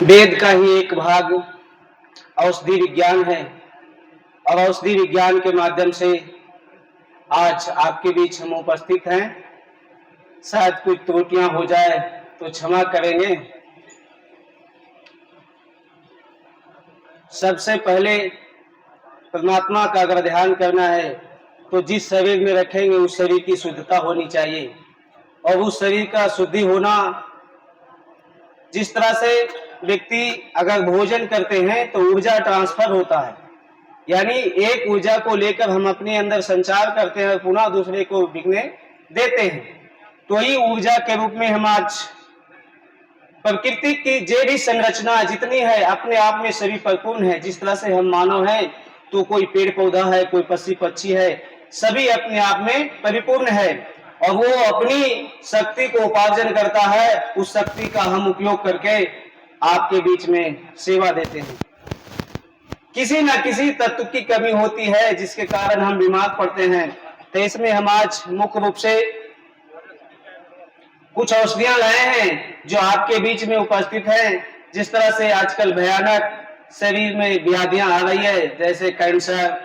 वेद का ही एक भाग औषधि विज्ञान है और औषधि विज्ञान के माध्यम से आज आपके बीच हम उपस्थित हैं। शायद कुछ त्रुटियां हो जाए तो क्षमा करेंगे। सबसे पहले परमात्मा का अगर ध्यान करना है तो जिस शरीर में रखेंगे उस शरीर की शुद्धता होनी चाहिए और उस शरीर का शुद्धि होना, जिस तरह से व्यक्ति अगर भोजन करते हैं तो ऊर्जा ट्रांसफर होता है, यानी एक ऊर्जा को लेकर हम अपने अंदर संचार करते हैं और पुनः दूसरे को बिकने देते हैं। तो ही ऊर्जा के रूप में हम आज प्रकृति की जो भी संरचना जितनी है अपने आप में सभी परिपूर्ण है। जिस तरह से हम मानव है तो कोई पेड़ पौधा है, कोई पशु पक्षी है, सभी अपने आप में परिपूर्ण है और वो अपनी शक्ति को उपार्जन करता है। उस शक्ति का हम उपयोग करके आपके बीच में सेवा देते हैं। किसी न किसी तत्व की कमी होती है जिसके कारण हम बीमार पड़ते हैं। तो इसमें हम आज मुख्य रूप से कुछ औषधियां लाए हैं जो आपके बीच में उपस्थित हैं। जिस तरह से आजकल भयानक शरीर में व्याधियां आ रही है, जैसे कैंसर,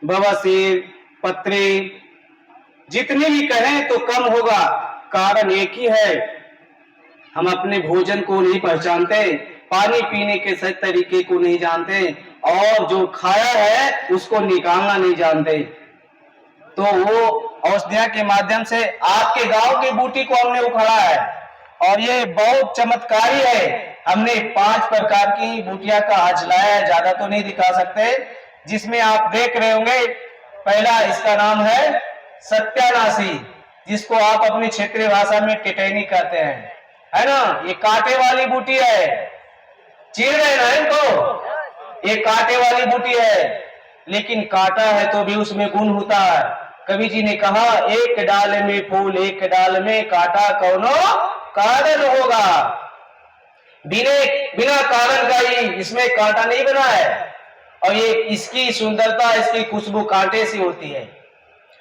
बवासीर, पथरी, जितनी भी कहें तो कम होगा। कारण एक ही है, हम अपने भोजन को नहीं पहचानते, पानी पीने के सही तरीके को नहीं जानते और जो खाया है उसको निकालना नहीं जानते। तो वो औषधियों के माध्यम से आपके गांव की बूटी को हमने उखाड़ा है और ये बहुत चमत्कारी है। हमने 5 प्रकार की बूटियां का आज लाया है, ज्यादा तो नहीं दिखा सकते, जिसमें आप देख रहे होंगे। पहला इसका नाम है सत्यानाशी, जिसको आप अपनी क्षेत्रीय भाषा में टिटैनी कहते हैं, है ना। ये कांटे वाली बूटी है, चीर रहे ना इनको, ये कांटे वाली बूटी है, लेकिन कांटा है तो भी उसमें गुण होता है। कवि जी ने कहा, एक डाल में फूल एक डाल में कांटा, कौनो कारण होगा। बिना कारण का ही इसमें कांटा नहीं बना है और ये इसकी सुंदरता, इसकी खुशबू कांटे से होती है।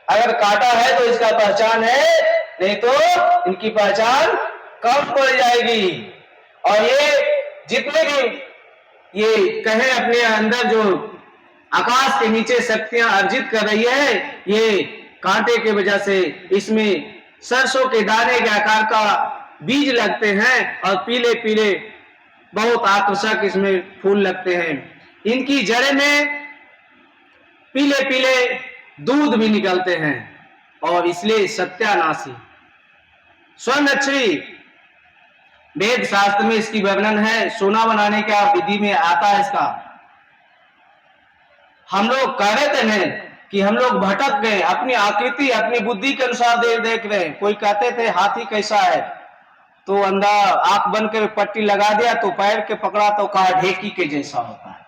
अगर कांटा है तो इसका पहचान है, नहीं तो इनकी पहचान कम पड़ जाएगी। और ये जितने भी ये कहें अपने अंदर जो आकाश के नीचे शक्तियां अर्जित कर रही है, ये कांटे के वजह से इसमें सरसों के दाने के आकार का बीज लगते हैं और पीले पीले बहुत आकर्षक इसमें फूल लगते हैं। इनकी जड़ें में पीले पीले दूध भी निकलते हैं और इसलिए सत्यानाशी। स्वर्णक्षरी वेद शास्त्र में इसकी वर्णन है, सोना बनाने का विधि में आता है इसका। हम लोग कह रहे थे कि हम लोग भटक गए, अपनी आकृति अपनी बुद्धि के अनुसार देख रहे हैं। कोई कहते थे हाथी कैसा है, तो अंधा आंख बंद कर पट्टी लगा दिया, तो पैर के पकड़ा तो कहा ढेकी के जैसा होता है।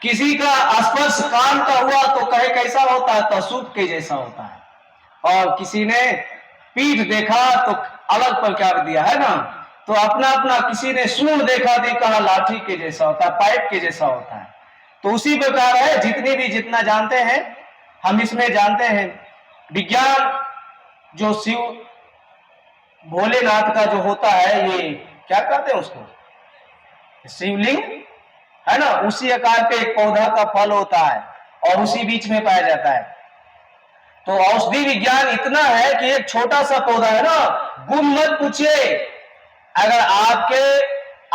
किसी का स्पर्श कान का हुआ तो कहे कैसा होता है, तो सूप के जैसा होता है। और किसी ने पीठ देखा तो अलग प्रकार दिया, है ना। तो अपना अपना, किसी ने सूंड देखा तो कहा लाठी के जैसा होता है, पाइप के जैसा होता है। तो उसी प्रकार है, जितना जानते हैं हम इसमें जानते हैं। विज्ञान जो शिव भोलेनाथ का जो होता है, ये क्या कहते हैं उसको, शिवलिंग, है ना। उसी आकार के एक पौधा का फल होता है और उसी बीच में पाया जाता है। तो औषधि विज्ञान इतना है कि एक छोटा सा पौधा है ना, गुण मत पूछिए। अगर आपके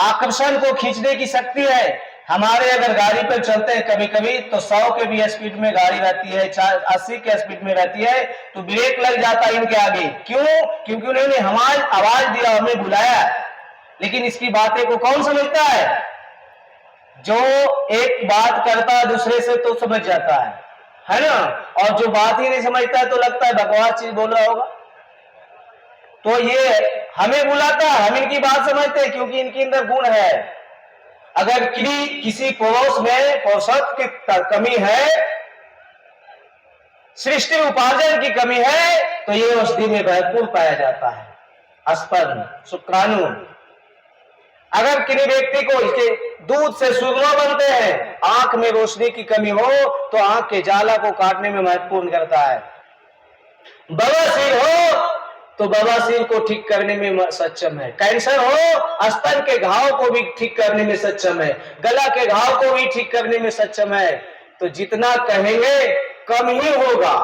आकर्षण को खींचने की शक्ति है, हमारे अगर गाड़ी पर चलते हैं कभी कभी तो 100 के भी स्पीड में गाड़ी रहती है, 80 के स्पीड में रहती है, तो ब्रेक लग जाता है इनके आगे। क्यों? क्योंकि उन्होंने हमारी आवाज दिया, हमें बुलाया। लेकिन इसकी बातें को कौन समझता है? जो एक बात करता है दूसरे से तो समझ जाता है ना। और जो बात ही नहीं समझता है तो लगता है बकवास चीज बोल रहा होगा। तो ये हमें बुलाता है, हम इनकी बात समझते हैं क्योंकि इनके अंदर गुण है। अगर किसी पुरुष में पौरुषत्व की कमी है, सृष्टि उपार्जन की कमी है, तो ये औषधि में भरपूर पाया जाता है। स्पर्म, शुक्राणु। अगर किसी व्यक्ति को इसके दूध से सुरमा बनते हैं, आंख में रोशनी की कमी हो तो आंख के जाला को काटने में महत्वपूर्ण करता है। बवासीर हो तो बवासीर को ठीक करने में सक्षम है, कैंसर हो स्तन के घाव को भी ठीक करने में सक्षम है, गला के घाव को भी ठीक करने में सक्षम है। तो जितना कहेंगे कम ही होगा।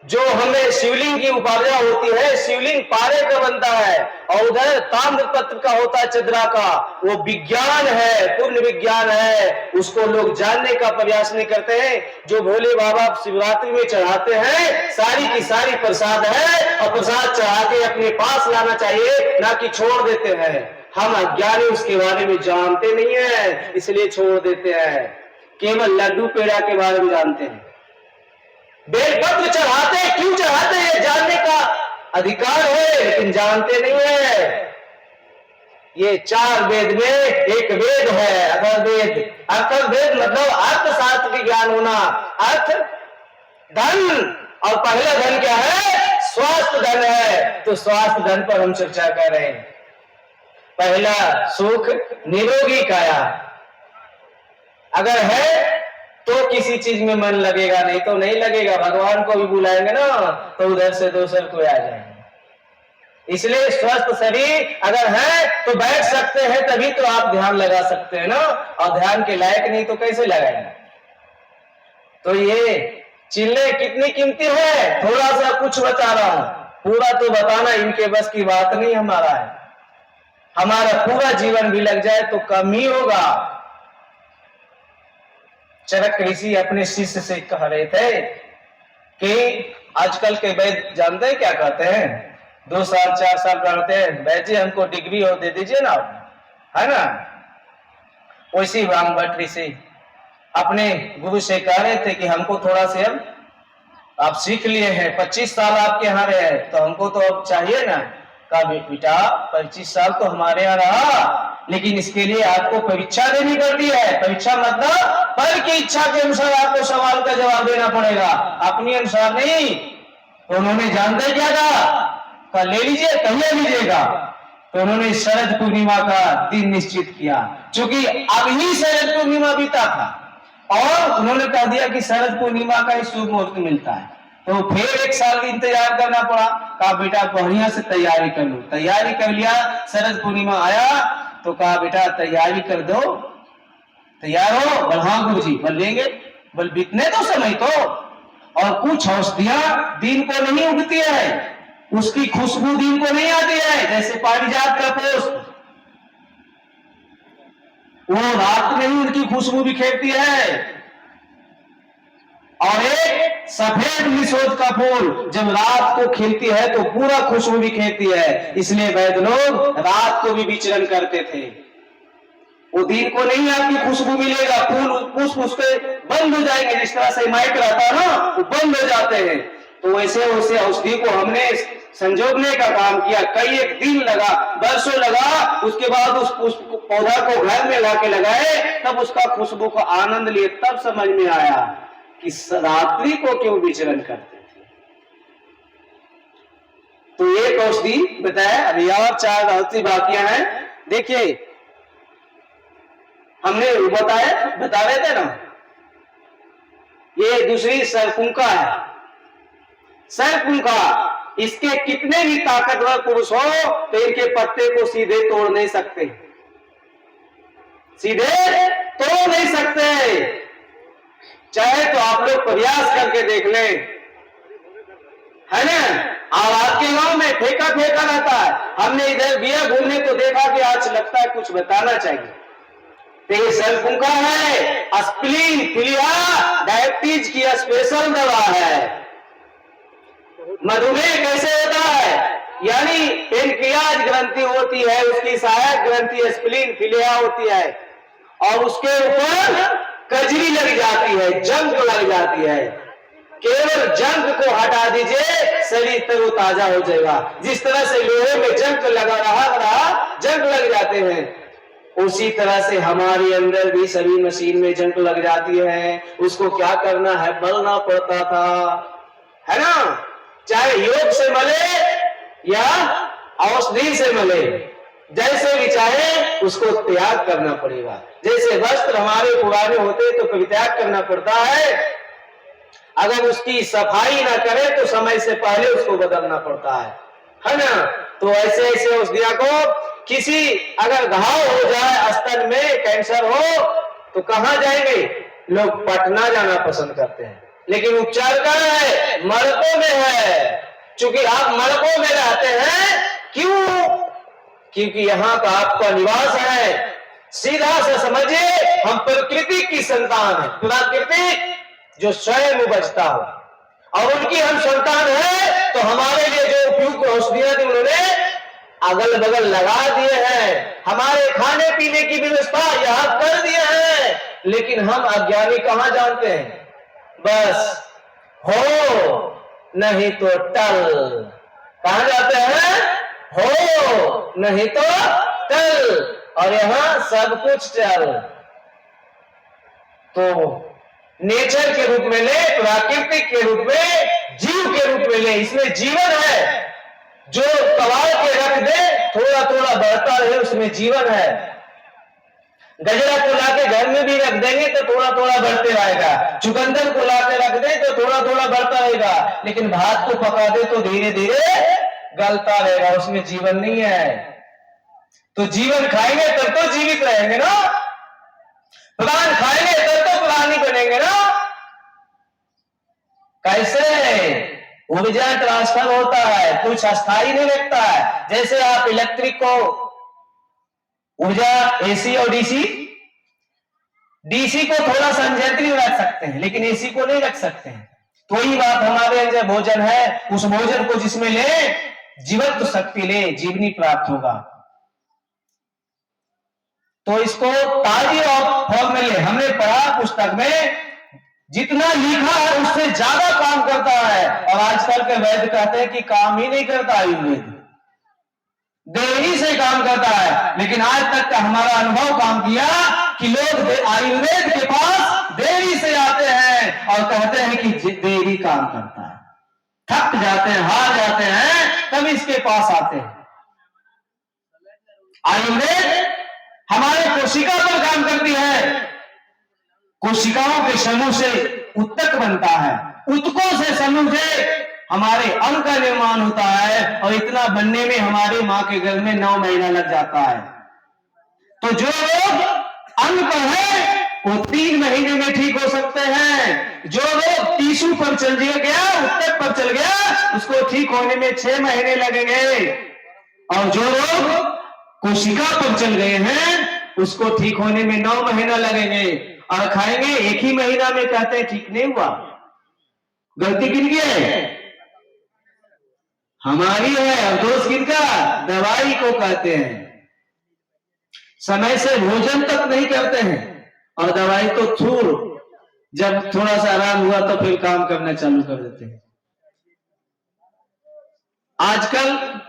जो हमें शिवलिंग की उपार्जन होती है, शिवलिंग पारे का बनता है और उधर ताम्र पत्र का होता है, चंद्रा का, वो विज्ञान है, पूर्ण विज्ञान है, उसको लोग जानने का प्रयास नहीं करते हैं। जो भोले बाबा शिवरात्रि में चढ़ाते हैं सारी की सारी प्रसाद है और प्रसाद चढ़ा के अपने पास लाना चाहिए, ना कि छोड़ देते हैं। हम अज्ञानी उसके बारे में जानते नहीं है इसलिए छोड़ देते हैं, केवल लड्डू पेड़ा के बारे में जानते हैं। बेलपत्र चढ़ाते क्यों चढ़ाते हैं जानने का अधिकार है, लेकिन जानते नहीं है। ये 4 वेद में एक वेद है अथर्ववेद। अथर्ववेद मतलब अर्थशास्त्र की ज्ञान होना, अर्थ धन, और पहला धन क्या है? स्वास्थ्य धन है। तो स्वास्थ्य धन पर हम चर्चा कर रहे हैं। पहला सुख निरोगी काया, अगर है तो किसी चीज में मन लगेगा, नहीं तो नहीं लगेगा। भगवान को भी बुलाएंगे ना तो उधर से दूसर कोई आ जाएंगे। इसलिए स्वस्थ शरीर अगर है तो बैठ सकते हैं, तभी तो आप ध्यान लगा सकते हैं ना, और ध्यान के लायक नहीं तो कैसे लगाएंगे। तो ये चिल्ले कितनी कीमती है, थोड़ा सा कुछ बता रहा हूं, पूरा तो बताना इनके बस की बात नहीं हमारा है। हमारा पूरा जीवन भी लग जाए तो कम ही होगा। चरक ऋषि अपने शिष्य से कह रहे थे कि आजकल के वैद्य जानते हैं क्या कहते हैं? 2 साल 4 साल पढ़ते हैं, वैद्य हमको डिग्री और दे दीजिए ना, है ना। वैसे राम भट्ट ऋषि अपने गुरु से कह रहे थे कि हमको थोड़ा से अब आप सीख लिए हैं, 25 साल आपके यहाँ रहे हैं, तो हमको तो अब चाहिए ना। कहा बेटा 25 साल तो हमारे यहाँ रहा, लेकिन इसके लिए आपको परीक्षा देनी पड़ती है। परीक्षा मतलब पर की इच्छा के अनुसार आपको सवाल का जवाब देना पड़ेगा, अपने अनुसार नहीं। तो उन्होंने जानते क्या कहा ले लीजिए, कहिए लीजिएगा। तो उन्होंने शरद पूर्णिमा का दिन निश्चित किया, क्योंकि अभी शरद पूर्णिमा बीता था और उन्होंने कह दिया कि शरद पूर्णिमा का ही शुभ मुहूर्त मिलता है। तो फिर 1 साल इंतजार करना पड़ा। कहा बेटा बढ़िया से तैयारी कर लो। तैयारी कर लिया, शरद पूर्णिमा आया तो कहा बेटा तैयारी कर दो, तैयार हो? बोल हाँ गुरु जी। बोल लेंगे, बोल बीतने दो समय तो। और कुछ औषधियां दिन को नहीं उगती है, उसकी खुशबू दिन को नहीं आती है, जैसे पारिजात का पुष्प, वो रात में ही उनकी खुशबू बिखेरती है। और एक सफेद निशोध का फूल जब रात को खिलती है तो पूरा खुशबू बिखेरती है। इसलिए वैद्य लोग रात को भी विचरण करते थे। वो दिन को नहीं आपकी खुशबू मिलेगा, फूल पुष्प उसके बंद हो जाएंगे, जिस तरह से माइक रहता है ना वो बंद हो जाते हैं। तो वैसे वैसे औषधि को हमने संजोगने का काम किया। कई एक दिन लगा, बरसों लगा, उसके बाद उस पुष्प पौधा को घर में लाके लगाए, तब उसका खुशबू का आनंद लिए। तब समझ में आया कि रात्रि को क्यों विचरण करते थे। तो एक औषधि बताया, अभी और 4 औषधि बाकी हैं। देखिए हमने बता रहे थे ना, ये दूसरी सरपुंका है। सरपुंका, इसके कितने भी ताकतवर पुरुष हो तो इनके पत्ते को सीधे तोड़ नहीं सकते, सीधे तोड़ नहीं सकते। चाहे तो आप लोग प्रयास करके देख लें, है ना। और आपके गांव में ठेका ठेका रहता है, हमने इधर गया घूमने तो देखा कि आज लगता है कुछ बताना चाहिए। तो ये सरपुंका है, स्प्लीन फिलिया डायबिटीज की स्पेशल दवा है। मधुमेह कैसे होता है, यानी पेनक्रियाज ग्रंथि होती है, उसकी सहायक ग्रंथि स्प्लीन फिलिया होती है, और उसके ऊपर कजरी लग जाती है, जंग लग जाती है। केवल जंग को हटा दीजिए, शरीर तरोताजा हो जाएगा। जिस तरह से लोहे में जंग लगा रहा जंग लग जाते हैं, उसी तरह से हमारे अंदर भी सभी मशीन में जंग लग जाती है। उसको क्या करना है, मलना पड़ता था, है ना। चाहे योग से मले या औषधि से मले, जैसे भी चाहे उसको त्याग करना पड़ेगा। जैसे वस्त्र हमारे पुराने होते तो परित्याग करना पड़ता है, अगर उसकी सफाई ना करे तो समय से पहले उसको बदलना पड़ता है ना। तो ऐसे ऐसे औषधियों को, किसी अगर घाव हो जाए स्तन में, कैंसर हो, तो कहां जाएंगे लोग? पटना जाना पसंद करते हैं। लेकिन उपचार कहां है? मड़कों में है। चूंकि आप मड़कों में रहते हैं, क्यों? क्योंकि यहाँ का आपका निवास है। सीधा से समझिए, हम प्रकृति की संतान है। प्राकृतिक जो स्वयं उपजता हो और उनकी हम संतान है, तो हमारे लिए जो उपयुक्त औषधियां थी उन्होंने अगल बगल लगा दिए हैं। हमारे खाने पीने की व्यवस्था यहां कर दिए हैं। लेकिन हम अज्ञानी कहां जानते हैं? बस हो नहीं तो टल। कहां जाते हैं? हो नहीं तो टल। और यहां सब कुछ चल। तो नेचर के रूप में ले, प्राकृतिक के रूप में, जीव के रूप में ले। इसमें जीवन है। जो कबाड़ के रख दे, थोड़ा थोड़ा बढ़ता रहे, उसमें जीवन है। गजरा को लाके घर में भी रख देंगे तो थोड़ा थोड़ा बढ़ते रहेगा। चुकंदर को लाके रख दे तो थोड़ा थोड़ा बढ़ता रहेगा। लेकिन भात को पका दे तो धीरे धीरे गलता रहेगा, उसमें जीवन नहीं है। तो जीवन खाएंगे तब तो जीवित रहेंगे ना। प्राण खाएंगे तब तो प्राणी बनेंगे ना। कैसे? ऊर्जा ट्रांसफर होता है, कुछ अस्थायी नहीं लगता है। जैसे आप इलेक्ट्रिक को ऊर्जा एसी और डीसी को थोड़ा संयंत्र में रख सकते हैं, लेकिन एसी को नहीं रख सकते हैं। तो ही बात हमारे अंदर भोजन है, उस भोजन को जिसमें ले जीवत्व शक्ति ले, जीवनी प्राप्त होगा। तो इसको ताजी फॉर्म में ले। हमने पढ़ा पुस्तक में, जितना लिखा है उससे ज्यादा काम करता है। और आजकल के वैद्य कहते हैं कि काम ही नहीं करता आयुर्वेद, देरी से काम करता है। लेकिन आज तक का हमारा अनुभव काम किया कि लोग आयुर्वेद के पास देरी से आते हैं और कहते हैं कि देरी काम करता है। थक जाते हैं, हार जाते हैं, तब इसके पास आते हैं। आयुर्वेद हमारे कोशिका पर काम करती है। कोशिकाओं के समूह से उत्तक बनता है, उत्तकों से समूह से हमारे अंग का निर्माण होता है। और इतना बनने में हमारे मां के गर्भ में 9 महीना लग जाता है। तो जो लोग अंग पर है वो 3 महीने में ठीक हो सकते हैं। जो लोग टिश्यू पर चल गया, उत्तक पर चल गया, उसको ठीक होने में 6 महीने लगेंगे। और जो लोग कोशिका पर चल गए हैं, उसको ठीक होने में 9 महीना लगेंगे। और खाएंगे 1 ही महीना में, कहते हैं ठीक नहीं हुआ। गलती किनकी है? हमारी है। और दोष किनका? दवाई को कहते हैं। समय से भोजन तक नहीं करते हैं और दवाई तो थूर, जब थोड़ा सा आराम हुआ तो फिर काम करना चालू कर देते हैं। आजकल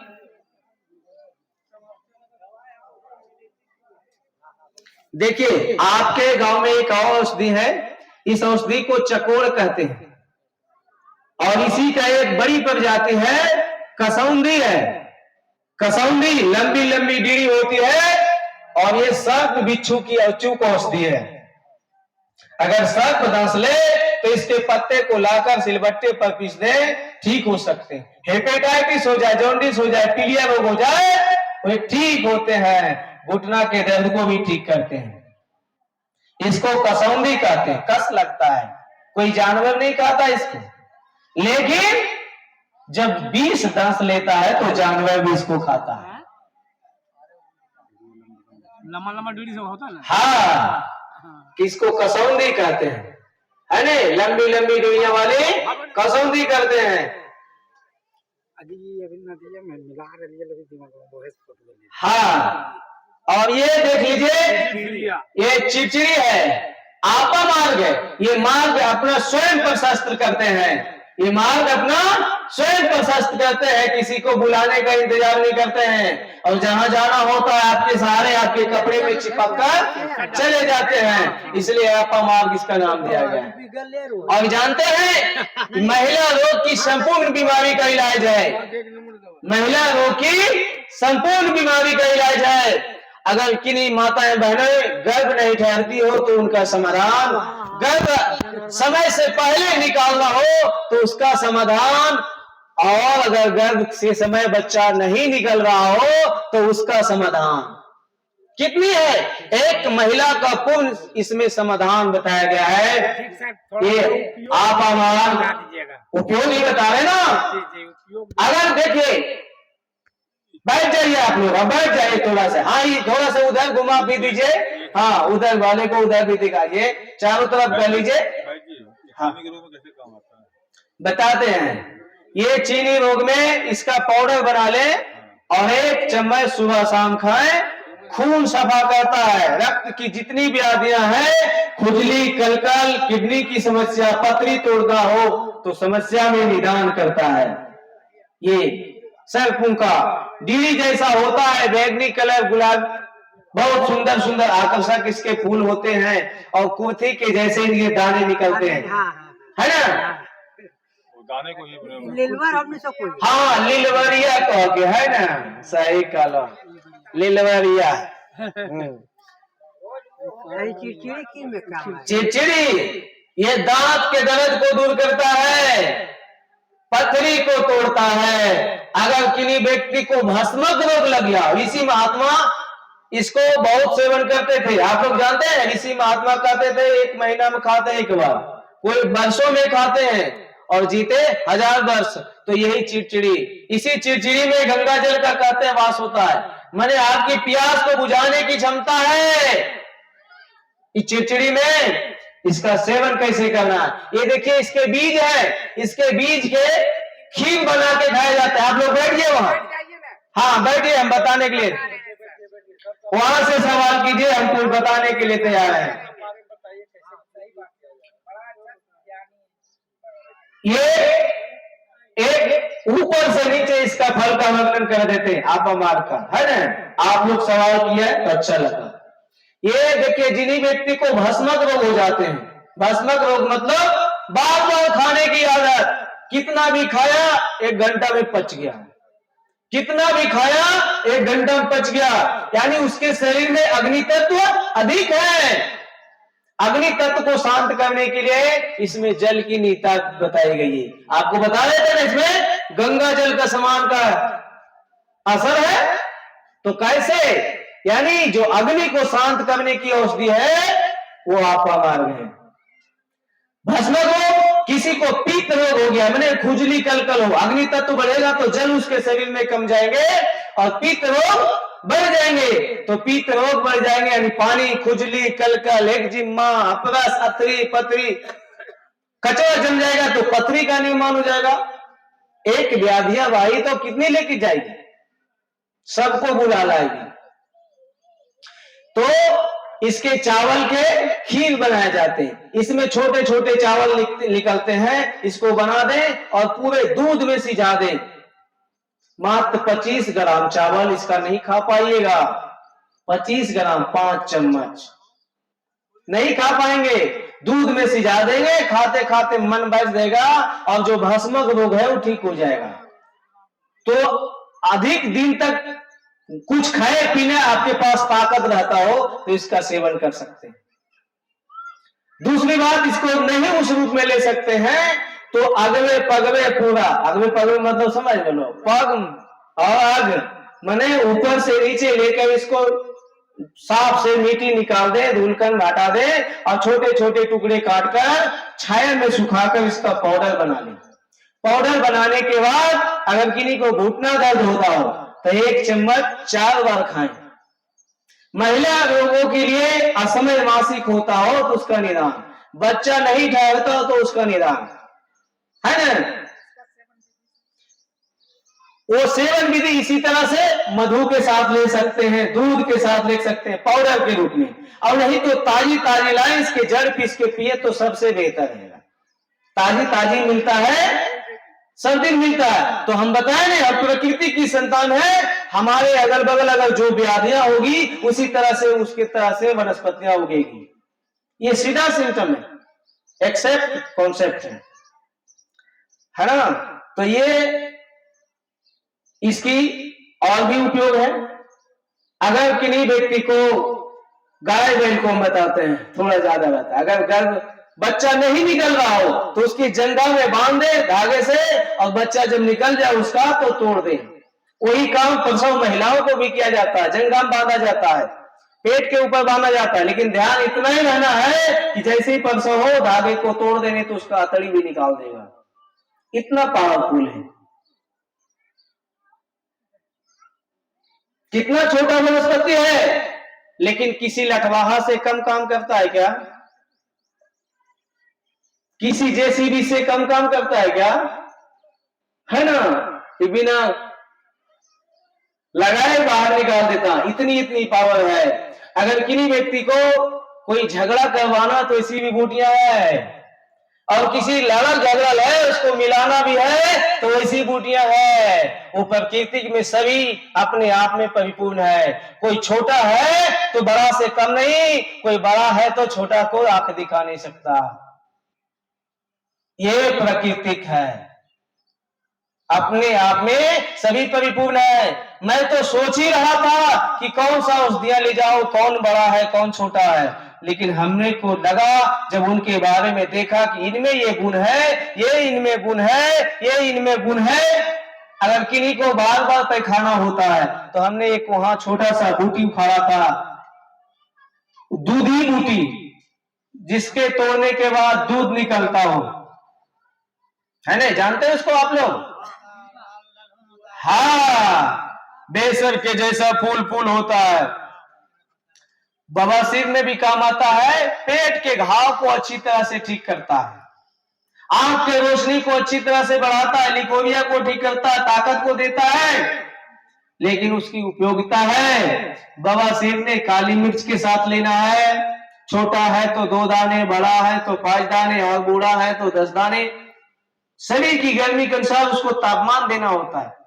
देखिए, आपके गांव में एक और औषधि है, इस औषधि को चकोर कहते हैं। और इसी का एक बड़ी प्रजाति है कसौंधी है। कसौंधी लंबी लंबी डीड़ी होती है और ये सर्प बिच्छू की अचूक औषधि है। अगर सर्प दंश ले तो इसके पत्ते को लाकर सिलबट्टे पर पीस दे, ठीक हो सकते हैं। हेपेटाइटिस हो जाए, जॉन्डिस हो जाए, पीलिया रोग हो जाए, वो ठीक होते हैं। घुटना के दर्द को भी ठीक करते हैं। इसको कसौंधी कहते हैं। कस लगता है, कोई जानवर नहीं खाता इसको, लेकिन जब 20 दंश लेता है तो जानवर भी इसको खाता है। लंबा लंबा डीडी सब होता है ना। हाँ, किसको कसौंधी कहते हैं, है ना? लंबी लंबी डोरियां वाले कसौंधी करते हैं। हाँ, और ये देख लीजिए, ये चिड़चिड़ी है, आपा मार्ग है। ये मार्ग अपना स्वयं प्रशस्त करते हैं। ये मार्ग अपना स्वयं प्रशस्त करते हैं, किसी को बुलाने का इंतजार नहीं करते हैं। और जहां जाना होता है आपके सहारे आपके कपड़े में चिपक कर चले जाते हैं। इसलिए आपा मार्ग इसका नाम दिया गया। और जानते हैं, महिला रोग की संपूर्ण बीमारी का इलाज है। महिला रोग की संपूर्ण बीमारी का इलाज है। अगर किन्हीं माताएं बहनें गर्भ नहीं ठहरती हो तो उनका समाधान, गर्भ समय से पहले निकालना हो तो उसका समाधान, और अगर गर्भ से समय बच्चा नहीं निकल रहा हो तो उसका समाधान। कितनी है? एक महिला का पूर्ण इसमें समाधान बताया गया है। ये आप हमारा उपयोग नहीं बता रहे ना। अगर देखिए, बैठ जाइए आप लोग, बैठ जाइए थोड़ा सा। हाँ, ये थोड़ा सा उधर घुमा भी दीजिए। हाँ, उधर वाले को उधर भी दिखाइए, चारों तरफ कर लीजिए। हाँ, बताते हैं। ये चीनी रोग में इसका पाउडर बना लें और 1 चम्मच सुबह शाम खाएं। खून सफा करता है, रक्त की जितनी व्याधियां हैं, खुजली, कलकल, किडनी की समस्या, पथरी तोड़ता हो तो समस्या में निदान करता है। ये सरफूं का डीडी जैसा होता है, बैगनी कलर, गुलाब, बहुत सुंदर सुंदर आकर्षक इसके फूल होते हैं और कुर्थी के जैसे ये दाने निकलते हैं, है ना? दाने को ही लिलवर हमने सब कोई। हाँ, लिलवरिया कह के, है ना? सही कहा, लिलवरिया। चिड़चिड़ी की में काम है। चिड़चिड़ी ये दांत के दर्द को दूर करता है, पथरी को तोड़ता है। अगर किन्हीं व्यक्ति को भस्मक रोग लग गया, ऋषि महात्मा इसको बहुत सेवन करते थे। आप लोग जानते हैं, ऋषि महात्मा कहते थे 1 महीना में खाते हैं, 1 बार, कोई वर्षों में खाते हैं और जीते 1000 वर्ष। तो यही चिड़चिड़ी, इसी चिड़चिड़ी में गंगा जल का कहते हैं वास होता है, माने आपकी प्यास को बुझाने की क्षमता है इस चिड़चिड़ी में। इसका सेवन कैसे करना है, ये देखिए, इसके बीज है, इसके बीज के खीर बना के खाया जाता है। आप लोग बैठिए वहां, हाँ बैठिए, हम बताने के लिए, वहां से सवाल कीजिए, हम कुछ बताने के लिए तैयार हैं। ये एक ऊपर से नीचे इसका फल का वर्णन कर देते हैं, आप हमार का, है ना? आप लोग सवाल किया है तो अच्छा लगा। ये देखिए, जिन्हीं व्यक्ति को भस्मक रोग हो जाते हैं, भस्मक रोग मतलब बार बार खाने की आदत, कितना भी खाया 1 घंटा में पच गया, कितना भी खाया 1 घंटा में पच गया, यानी उसके शरीर में अग्नि तत्व अधिक है। अग्नि तत्व को शांत करने के लिए इसमें जल की नीता बताई गई है। आपको बता रहे थे ना, इसमें गंगा जल का समान का असर है। तो कैसे, यानी जो अग्नि को शांत करने की औषधि है वो आपका मार्ग है। भस्मक रोग, किसी को पित्त रोग हो गया, मैंने खुजली कलकल हो, अग्नि तत्व बढ़ेगा तो जल उसके शरीर में कम जाएंगे और पित्त रोग बढ़ जाएंगे, तो पित्त रोग बढ़ जाएंगे, यानी पानी, खुजली, कलकल, एक्जिमा, अपरस, अथरी, पथरी, कचरा जम जाएगा तो पथरी का निर्माण हो जाएगा। एक व्याधियां भाई तो कितनी लेके जाएगी, सबको बुला लाएगी। तो इसके चावल के खीर बनाए जाते हैं, इसमें छोटे छोटे चावल निकलते हैं, इसको बना दें और पूरे दूध में सिझा दें। मात्र 25 ग्राम चावल इसका नहीं खा पाइएगा, 25 ग्राम 5 चम्मच नहीं खा पाएंगे, दूध में सिझा देंगे, खाते खाते मन बच देगा और जो भस्मक रोग है वो ठीक हो जाएगा। तो अधिक दिन तक कुछ खाए पीने आपके पास ताकत रहता हो तो इसका सेवन कर सकते हैं। दूसरी बात, इसको नहीं उस रूप में ले सकते हैं तो अगवे पगवे पूरा, अगवे पगवे मतलब समझ लो, पग और अग माने ऊपर से नीचे लेकर इसको साफ से मिट्टी निकाल दे, धूलकन हटा दे और छोटे छोटे टुकड़े काटकर छाया में सुखाकर इसका पाउडर बना ले। पाउडर बनाने के बाद अगर किन्हीं को घुटना दर्द होता हो तो 1 चम्मच 4 बार खाएं। महिला रोगों के लिए असमय मासिक होता हो तो उसका निदान, बच्चा नहीं ठहरता हो तो उसका निदान, है ना? वो सेवन विधि इसी तरह से मधु के साथ ले सकते हैं, दूध के साथ ले सकते हैं पाउडर के रूप में, और नहीं तो ताजी ताजी लाएं, इसके जड़ पीस के पिए तो सबसे बेहतर रहेगा। ताजी ताजी मिलता है, सब दिन मिलता है। तो हम बताएं नहीं, हम प्रकृति की संतान है, हमारे अगल बगल अगर जो व्याधियां होगी उसी तरह से उसकी तरह से वनस्पतियां उगेगी। ये सीधा सिम्टम है, एक्सेप्ट कॉन्सेप्ट है ना? तो ये इसकी और भी उपयोग है। अगर किन्हीं व्यक्ति को गाय बैल को हम बताते हैं थोड़ा ज्यादा रहता है, अगर गर्भ बच्चा नहीं निकल रहा हो तो उसकी जंघा में बांध दे धागे से, और बच्चा जब निकल जाए उसका तो तोड़ दे। वही काम प्रसव महिलाओं को भी किया जाता है, जंघा में बांधा जाता है, पेट के ऊपर बांधा जाता है, लेकिन ध्यान इतना ही रहना है कि जैसे ही प्रसव हो धागे को तोड़ देने तो उसका अतड़ी भी निकाल देगा। इतना पावरफुल है। कितना छोटा वनस्पति है, लेकिन किसी लठवाहा से कम काम करता है क्या? किसी जेसीबी से कम काम करता है क्या? है ना? ये बिना लगाए बाहर निकाल देता, इतनी इतनी पावर है। अगर किसी व्यक्ति को कोई झगड़ा करवाना तो ऐसी विभूतियां है, और किसी लड़क झगड़ल है उसको मिलाना भी है तो ऐसी बूटियां है। वो प्रकृति में सभी अपने आप में परिपूर्ण है। कोई छोटा है तो बड़ा से कम नहीं, कोई बड़ा है तो छोटा को आंख दिखा नहीं सकता। ये प्राकृतिक है, अपने आप में सभी परिपूर्ण है। मैं तो सोच ही रहा था कि कौन सा औषधियां ले जाओ, कौन बड़ा है कौन छोटा है, लेकिन हमने को लगा जब उनके बारे में देखा कि इनमें ये गुण है, ये इनमें गुण है, ये इनमें गुण है। अगर किन्हीं को बार बार पैखाना होता है तो हमने एक वहां छोटा सा बूटी उखाड़ा था, दूधी बूटी, जिसके तोड़ने के बाद दूध निकलता हो, है ना? जानते हैं उसको आप लोग? हाँ, बेसर के जैसा फूल फूल होता है, बवासीर में भी काम आता है, पेट के घाव को अच्छी तरह से ठीक करता है, आंख के रोशनी को अच्छी तरह से बढ़ाता है, लिकोरिया को ठीक करता है, ताकत को देता है। लेकिन उसकी उपयोगिता है, बवासीर ने काली मिर्च के साथ लेना है, छोटा है तो 2 दाने, बड़ा है तो 5 दाने, और बूढ़ा है तो 10 दाने। शरीर की गर्मी के अनुसार उसको तापमान देना होता है।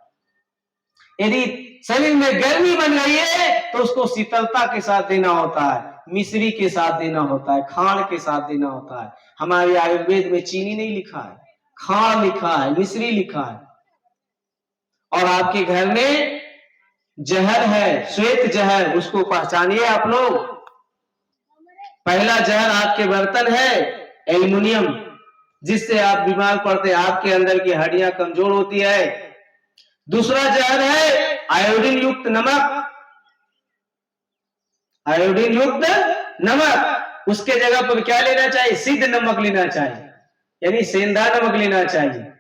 यदि शरीर में गर्मी बन रही है तो उसको शीतलता के साथ देना होता है, मिश्री के साथ देना होता है, खांड के साथ देना होता है। हमारे आयुर्वेद में चीनी नहीं लिखा है, खांड लिखा है, मिश्री लिखा है। और आपके घर में जहर है, श्वेत जहर, उसको पहचानिए आप लोग। पहला जहर आपके बर्तन है एल्युमिनियम, जिससे आप बीमार पड़ते हैं, आपके अंदर की हड्डियां कमजोर होती है। दूसरा जहर है आयोडीन युक्त नमक, आयोडीन युक्त नमक। उसके जगह पर क्या लेना चाहिए? सिद्ध नमक लेना चाहिए, यानी सेंधा नमक लेना चाहिए।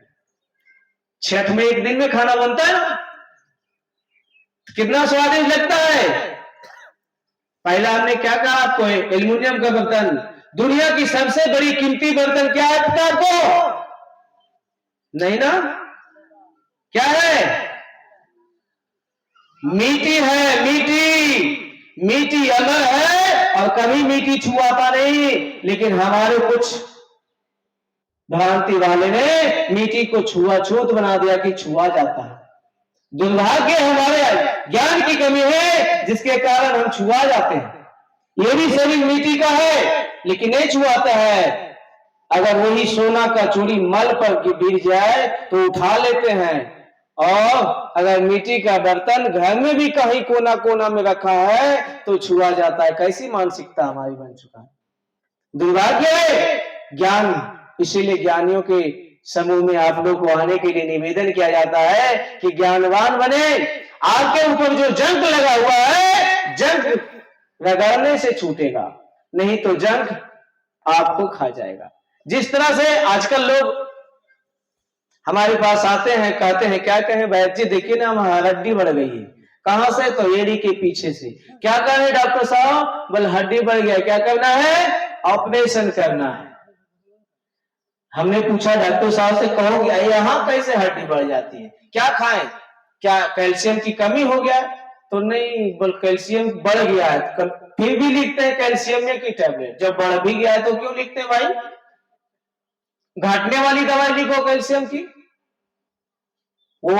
छठ में एक दिन में खाना बनता है ना, कितना स्वादिष्ट लगता है। पहला हमने क्या कहा आपको? एल्युमिनियम का बर्तन। दुनिया की सबसे बड़ी कीमती बर्तन क्या है पता आपको? नहीं ना? क्या है? मीठी है, मीठी। मीठी अमर है और कभी मीठी छुआता नहीं, लेकिन हमारे कुछ भ्रांति वाले ने मीठी को छुआछूत बना दिया कि छुआ जाता है। दुर्भाग्य हमारे ज्ञान की कमी है, जिसके कारण हम छुआ जाते हैं। ये भी शरीर मीठी का है लेकिन नहीं छुआता है। अगर वही सोना का चूड़ी मल पर गिर जाए तो उठा लेते हैं, और अगर मिट्टी का बर्तन घर में भी कहीं कोना कोना में रखा है तो छुआ जाता है। कैसी मानसिकता हमारी बन चुका है, दुर्भाग्य है। ज्ञान, इसीलिए ज्ञानियों के समूह में आप लोग को आने के लिए निवेदन किया जाता है कि ज्ञानवान बने। आपके ऊपर जो जंक लगा हुआ है, जंक रगड़ने से छूटेगा, नहीं तो जंक आपको खा जाएगा। जिस तरह से आजकल लोग हमारे पास आते हैं, कहते हैं, क्या कहें वैद्य जी, देखिए ना हमारी हड्डी बढ़ गई है। कहां से? तो एड़ी के पीछे से। क्या करें डॉक्टर साहब? बोल हड्डी बढ़ गया, क्या करना है? ऑपरेशन करना है। हमने पूछा डॉक्टर साहब से, कहो यहाँ कैसे हड्डी बढ़ जाती है, क्या खाएं? क्या कैल्शियम की कमी हो गया? तो नहीं, बोल कैल्शियम बढ़ गया है। फिर भी लिखते हैं कैल्शियम की टैबलेट। जब बढ़ भी गया है तो क्यों लिखते हैं भाई? घटने वाली दवाई लिखो कैल्शियम की। वो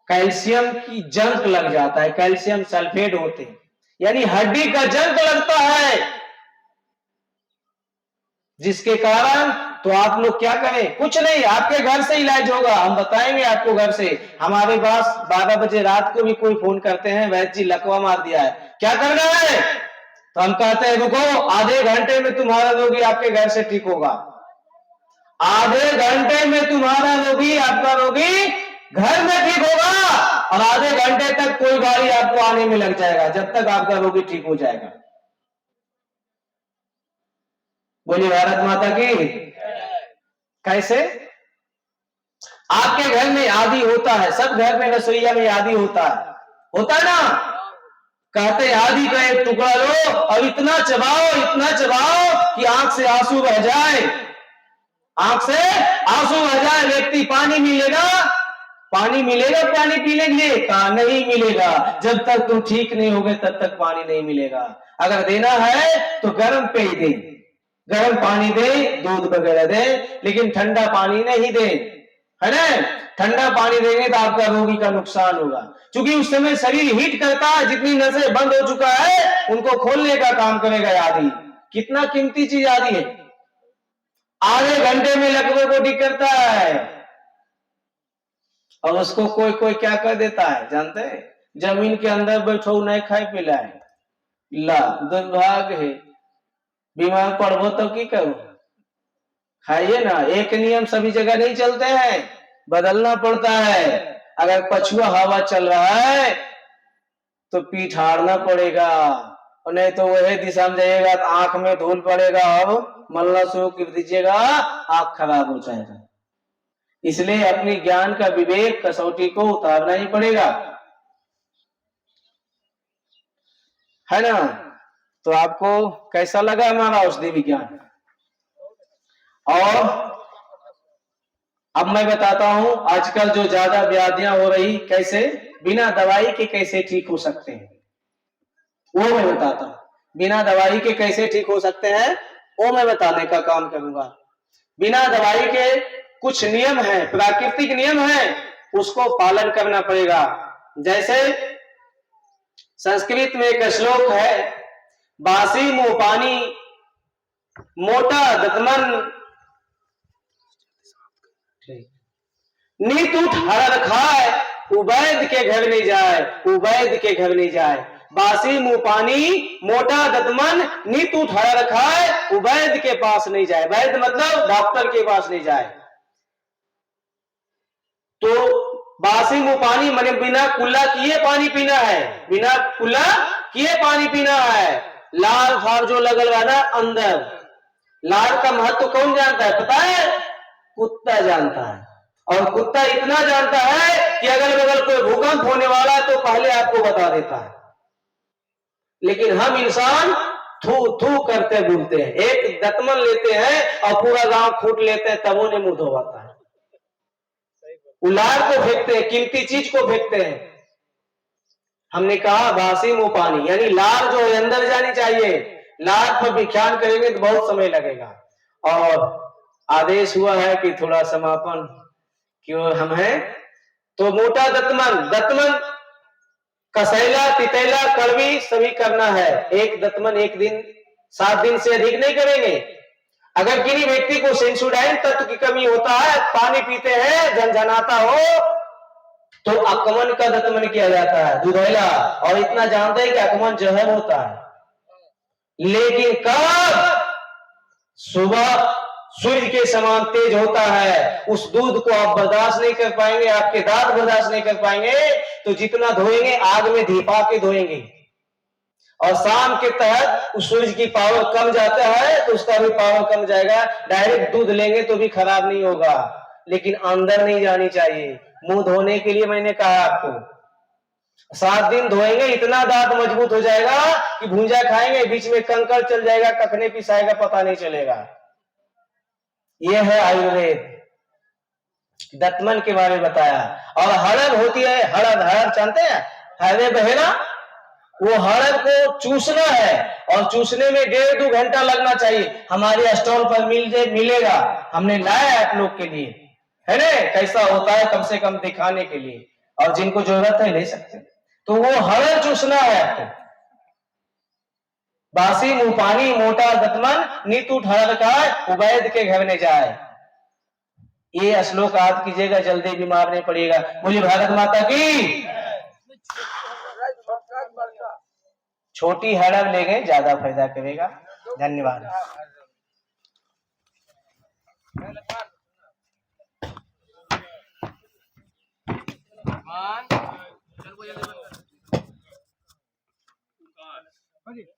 कैल्शियम की जंक लग जाता है, कैल्शियम सल्फेट होते हैं, यानी हड्डी का जंक लगता है, जिसके कारण तो आप लोग क्या करें, कुछ नहीं, आपके घर से इलाज होगा। हम बताएंगे आपको घर से। हमारे पास 12 बजे रात को भी कोई फोन करते हैं, वैद्य जी लकवा मार दिया है, क्या करना है? तो हम कहते हैं रुको, आधे घंटे में तुम्हारा रोगी आपके घर से ठीक होगा। आधे घंटे में तुम्हारा रोगी, आपका रोगी घर में ठीक होगा, और आधे घंटे तक कोई गाड़ी आपको आने में लग जाएगा, जब तक आपका रोगी ठीक हो जाएगा। बोलिए भारत माता की। कैसे? आपके घर में आदि होता है, सब घर में रसोईया में आदि होता है ना? कहते हैं आदि का एक टुकड़ा लो और इतना चबाओ कि आंख से आंसू बह जाए, आंख से आंसू बह जाए। व्यक्ति पानी मिलेगा पानी पीने के लिए? कहा नहीं मिलेगा, जब तक तुम ठीक नहीं होगे तब तक पानी नहीं मिलेगा। अगर देना है तो गर्म पेय दे, गर्म पानी दे, दूध वगैरह दे, लेकिन ठंडा पानी नहीं दे, है ना? ठंडा पानी देंगे तो आपका रोगी का नुकसान होगा, क्योंकि उस समय शरीर हीट करता है, जितनी नसें बंद हो चुका है उनको खोलने का काम करेगा आदि। कितना कीमती चीज आदि है, आधे घंटे में लकवे को ठीक करता है। और उसको कोई कोई क्या कर देता है जानते हैं? जमीन के अंदर बैठो नहीं खाए पिलाए, ला दुर्भाग्य है। बीमार पड़बो तो की करो, खाइए ना। एक नियम सभी जगह नहीं चलते हैं, बदलना पड़ता है। अगर पछुआ हवा चल रहा है तो पीठ हारना पड़ेगा, और नहीं तो वही दिशा में जाइएगा तो आंख में धूल पड़ेगा और मलना शुरू कर दीजिएगा, आंख खराब हो जाएगा। इसलिए अपनी ज्ञान का विवेक कसौटी को उतारना ही पड़ेगा, है ना? तो आपको कैसा लगा हमारा औषधि विज्ञान? और अब मैं बताता हूं आजकल जो ज्यादा व्याधियां हो रही, कैसे बिना दवाई के कैसे ठीक हो सकते हैं, वो मैं बताता हूं। बिना दवाई के कैसे ठीक हो सकते हैं वो मैं बताने का काम करूंगा। बिना दवाई के कुछ नियम है, प्राकृतिक नियम है, उसको पालन करना पड़ेगा। जैसे संस्कृत में एक श्लोक है, बासी मुंह पानी मोटा दतमन नीत उठ हरर खाए, उबैद के घर नहीं जाए, उबैद के घर नहीं जाए। बासी मुंह पानी मोटा दतमन नीत उठ हरर खाए, उबैद के पास नहीं जाए। वैद्य मतलब डॉक्टर के पास नहीं जाए। तो बासी मुंह पानी माने बिना कुल्ला किए पानी पीना है, बिना कुल्ला किए पानी पीना है। लार फार जो लगल रहा ना अंदर, लार का महत्व कौन जानता है पता है? कुत्ता जानता है। और कुत्ता इतना जानता है कि अगल बगल कोई भूकंप होने वाला है तो पहले आपको बता देता है। लेकिन हम इंसान थू थू करते भूलते हैं, एक दतमन लेते हैं और पूरा गांव खूट लेते हैं, तब उन्हें मुंह धोवाता है। उलार को फेंकते हैं, कीमती चीज को फेंकते हैं। हमने कहा बासी मुंह पानी, यानी लार जो है अंदर जानी चाहिए। लार पर व्याख्यान करेंगे तो बहुत समय लगेगा। और आदेश हुआ है कि थोड़ा समापन क्यों हम हैं, तो मोटा दतमन, दतमन कसैला तितैला कड़वी सभी करना है। एक दतमन एक दिन 7 दिन से अधिक नहीं करेंगे। अगर किसी व्यक्ति को सेंसोडाइन तत्व की कमी होता है, पानी पीते हैं झनझनाता हो, तो अकमन का दतमन किया जाता है, दुधैला। और इतना जानते हैं कि अकमन जहर होता है, लेकिन कब? सुबह सूर्य के समान तेज होता है। उस दूध को आप बर्दाश्त नहीं कर पाएंगे, आपके दांत बर्दाश्त नहीं कर पाएंगे, तो जितना धोएंगे आग में धिपा के धोएंगे। और शाम के तहत उस सूर्य की पावर कम जाता है तो उसका भी पावर कम जाएगा। डायरेक्ट दूध लेंगे तो भी खराब नहीं होगा, लेकिन अंदर नहीं जानी चाहिए। मुंह धोने के लिए मैंने कहा आपको 7 दिन धोएंगे, इतना दांत मजबूत हो जाएगा कि भूंजा खाएंगे बीच में कंकड़ चल जाएगा, कखने पिसाएगा पता नहीं चलेगा। यह है आयुर्वेद। दतमन के बारे में बताया। और हड़द होती है, हड़द, हड़द जानते हैं? हरे बहेरा, वो हड़द को चूसना है और चूसने में 1.5-2 घंटा लगना चाहिए। हमारे स्टॉल पर मिलेगा, हमने लाया आप लोग के लिए, है ना? कैसा होता है कम से कम दिखाने के लिए, और जिनको जरूरत है ले सकते हैं। तो वो हड़द चूसना है आपको। बासी मुंह पानी मोटा दतमन नीतू ठहर का उबैद के घर में जाए। ये श्लोक याद कीजिएगा, जल्दी बीमार नहीं पड़िएगा। बोलिए भारत माता की। छोटी हड़प लेंगे ज्यादा फायदा करेगा। धन्यवाद।